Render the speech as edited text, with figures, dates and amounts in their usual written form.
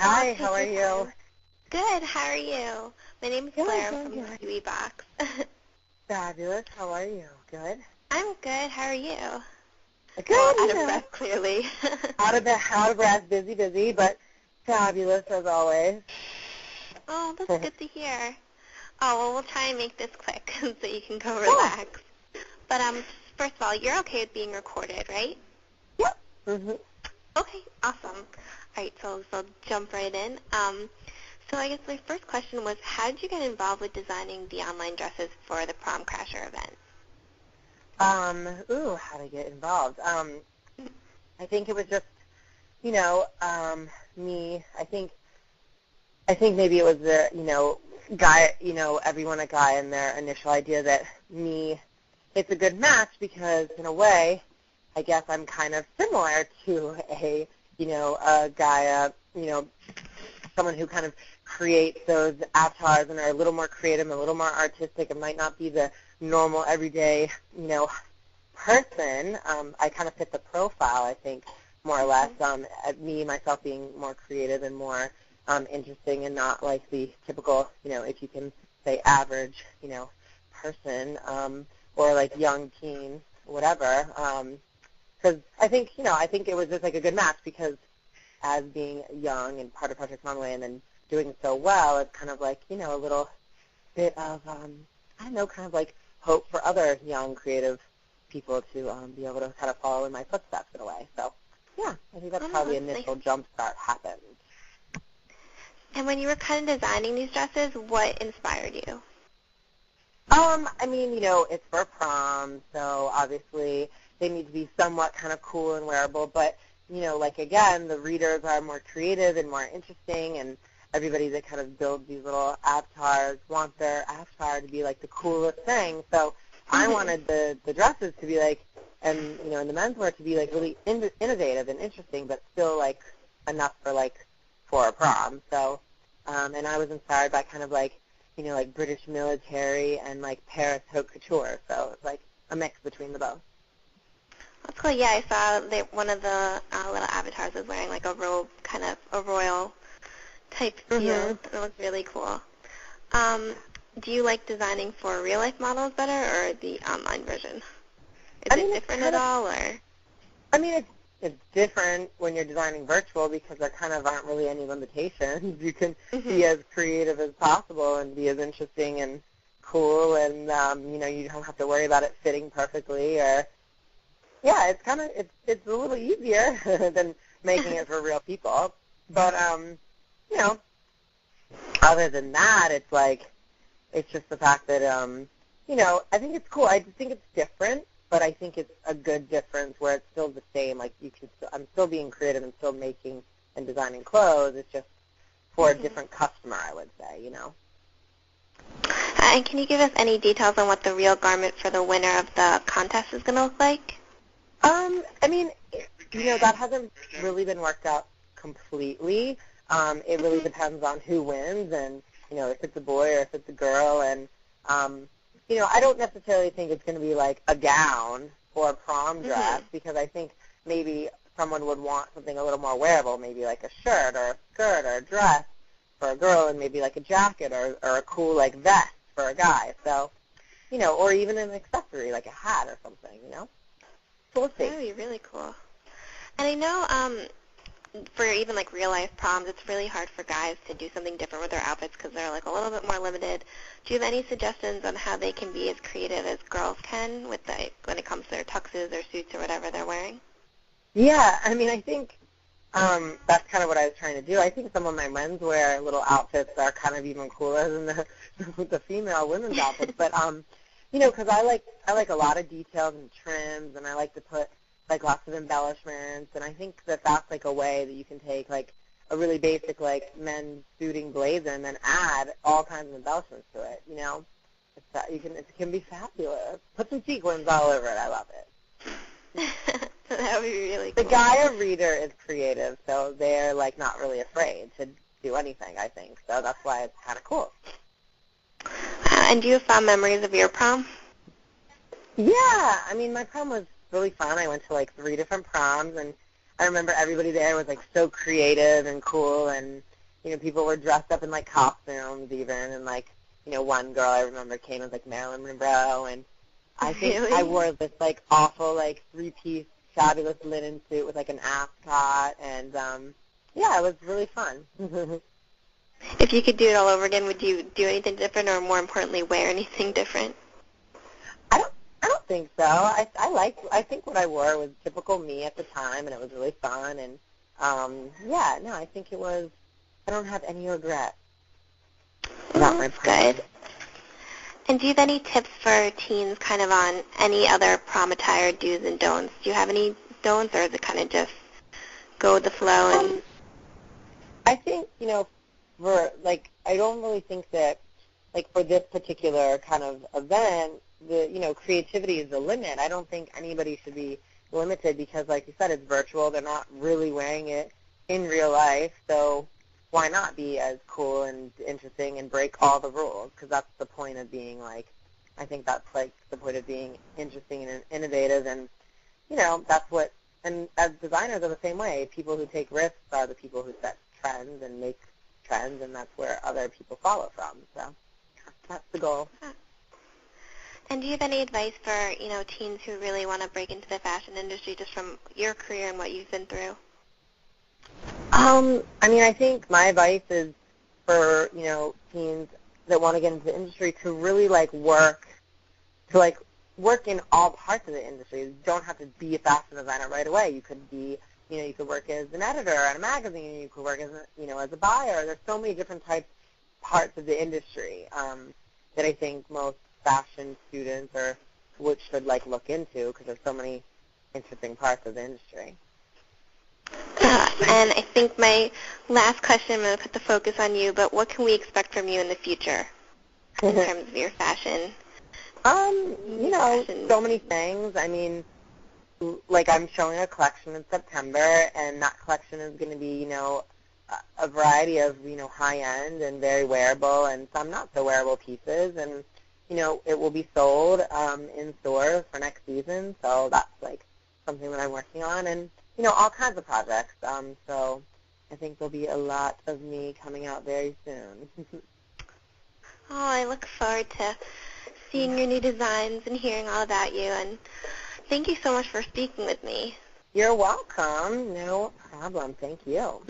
Hi, how are you? Good. How are you? My name is Claire from KiwiBox. Fabulous. How are you? Good? I'm good. How are you? Good. Out of breath, clearly. out of breath, busy, but fabulous as always. Oh, that's good to hear. Oh, well, we'll try and make this quick so you can go relax. But first of all, you're okay with being recorded, right? Yep. Mhm. Okay, awesome. All right, so I'll jump right in. So I guess my first question was, how did you get involved with designing the online dresses for the Prom Crasher event? How to get involved? I think it was just, me. I think maybe it was the, guy, everyone a guy and their initial idea that me, it's a good match because in a way, I guess I'm kind of similar to a guy, someone who kind of creates those avatars and are a little more creative and a little more artistic and might not be the normal everyday, person. I kind of fit the profile, I think, more or less. Me, myself, being more creative and more interesting and not like the typical, if you can say average, person or like young teen, whatever. Because I think it was just like a good match because as being young and part of Project Runway and then doing so well, it's kind of like, a little bit of, kind of like hope for other young creative people to be able to kind of follow in my footsteps in a way. So, yeah, I think that's how the initial jump start happened. And when you were kind of designing these dresses, what inspired you? It's for prom, so obviously they need to be somewhat kind of cool and wearable, but, again, the readers are more creative and more interesting, and everybody that kind of builds these little avatars wants their avatar to be, like, the coolest thing. So I wanted the dresses to be, like, and, and the menswear to be, like, really innovative and interesting, but still, like, enough for a prom. So, and I was inspired by kind of, like, like British military and, like, Paris haute couture. So it's, like, a mix between the both. That's cool. Yeah, I saw that one of the little avatars was wearing like a robe, kind of a royal type feel. It looked really cool. Do you like designing for real life models better or the online version? Is it different at all, or? It's different when you're designing virtual because there kind of aren't really any limitations. You can be as creative as possible and be as interesting and cool, and you don't have to worry about it fitting perfectly or. Yeah, it's a little easier than making it for real people. But other than that, it's just the fact that I think it's cool. I just think it's different, but I think it's a good difference where it's still the same. Like I'm still being creative and still making and designing clothes. It's just for a different customer, I would say. And can you give us any details on what the real garment for the winner of the contest is going to look like? That hasn't really been worked out completely. It really depends on who wins and, if it's a boy or if it's a girl. And, I don't necessarily think it's going to be like a gown or a prom dress because I think maybe someone would want something a little more wearable, maybe like a shirt or a skirt or a dress for a girl and maybe like a jacket or a cool like vest for a guy. So, or even an accessory like a hat or something, So we'll see. That would be really cool. And I know for even like real life proms, it's really hard for guys to do something different with their outfits because they're like a little bit more limited. Do you have any suggestions on how they can be as creative as girls can with when it comes to their tuxes or suits or whatever they're wearing? Yeah, I think that's kind of what I was trying to do. I think some of my menswear little outfits are kind of even cooler than the female women's outfits. But because I like a lot of details and trims, and I like to put like lots of embellishments, and I think that's like a way that you can take like a really basic like men's suiting blazer and then add all kinds of embellishments to it. It can be fabulous. Put some sequins all over it. I love it. That would be really cool. The guy reader is creative, so they're like not really afraid to do anything. I think so. That's why it's kind of cool. And do you have fond memories of your prom? Yeah, my prom was really fun. I went to like 3 different proms, and I remember everybody there was like so creative and cool, and people were dressed up in, like, costumes even, and, like, one girl I remember came as, like, Marilyn Monroe, and I think Really? I wore this, like, awful, like, three-piece fabulous linen suit with, like, an ascot, and, yeah, it was really fun. If you could do it all over again, would you do anything different, or more importantly, wear anything different? I don't think so. I think what I wore was typical me at the time, and it was really fun, and, yeah, no, I think it was, I don't have any regret about my prom. Good. And do you have any tips for teens kind of on any other prom attire do's and don'ts? Do you have any don'ts, or is it kind of just go with the flow? And I think, for, like, I don't really think that, like, for this particular kind of event, creativity is the limit. I don't think anybody should be limited because, like you said, it's virtual. They're not really wearing it in real life, so why not be as cool and interesting and break all the rules? Because that's the point of being, like, I think that's, like, the point of being interesting and innovative, and, that's what, and as designers are the same way. People who take risks are the people who set trends and make trends, and that's where other people follow from. So that's the goal. And do you have any advice for, teens who really want to break into the fashion industry just from your career and what you've been through? I think my advice is for, teens that want to get into the industry to really, work in all parts of the industry. You don't have to be a fashion designer right away. You could be, you could work as an editor at a magazine. You could work as, as a buyer. There's so many different parts of the industry that I think most fashion students should look into because there's so many interesting parts of the industry. And I think my last question, I'm going to put the focus on you, but what can we expect from you in the future in terms of your fashion? So many things. I'm showing a collection in September, and that collection is going to be, a variety of, high-end and very wearable and some not so wearable pieces, and, it will be sold in stores for next season, so that's, something that I'm working on, and, all kinds of projects. So I think there'll be a lot of me coming out very soon. Oh, I look forward to seeing your new designs and hearing all about you, and thank you so much for speaking with me. You're welcome. No problem. Thank you.